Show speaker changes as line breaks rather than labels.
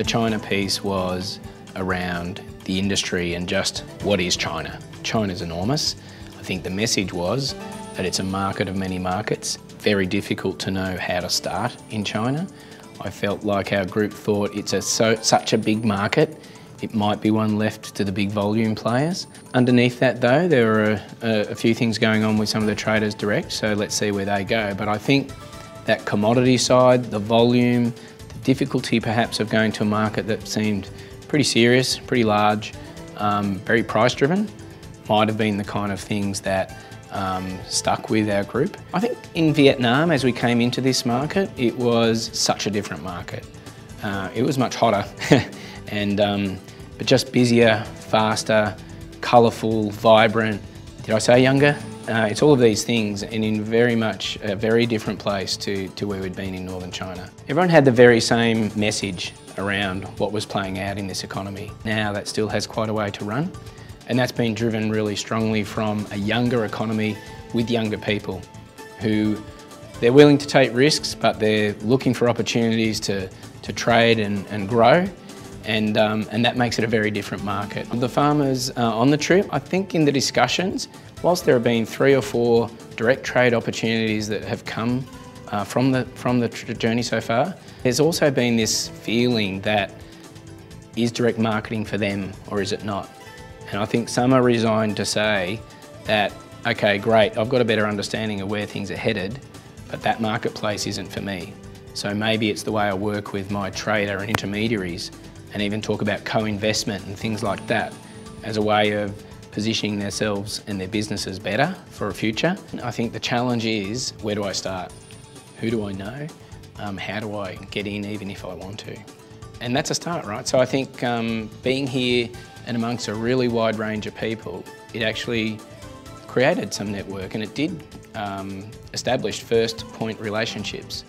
The China piece was around the industry and just what is China. China's enormous. I think the message was that it's a market of many markets. Very difficult to know how to start in China. I felt like our group thought it's such a big market, it might be one left to the big volume players. Underneath that though, there are a few things going on with some of the traders direct, so let's see where they go. But I think that commodity side, the volume, the difficulty perhaps of going to a market that seemed pretty serious, pretty large, very price driven, might have been the kind of things that stuck with our group. I think in Vietnam, as we came into this market, it was such a different market. It was much hotter, but just busier, faster, colourful, vibrant. Did I say younger? It's all of these things, and in very much a very different place to where we'd been in northern China. Everyone had the very same message around what was playing out in this economy. Now that still has quite a way to run, and that's been driven really strongly from a younger economy with younger people who they're willing to take risks, but they're looking for opportunities to trade and grow. And that makes it a very different market. The farmers on the trip, I think in the discussions, whilst there have been 3 or 4 direct trade opportunities that have come from the journey so far, there's also been this feeling that is direct marketing for them or is it not? And I think some are resigned to say that, okay, great, I've got a better understanding of where things are headed, but that marketplace isn't for me. So maybe it's the way I work with my trader and intermediaries, and even talk about co-investment and things like that as a way of positioning themselves and their businesses better for a future. I think the challenge is, where do I start? Who do I know? How do I get in even if I want to? And that's a start, right? So I think being here and amongst a really wide range of people, it actually created some network, and it did establish first point relationships.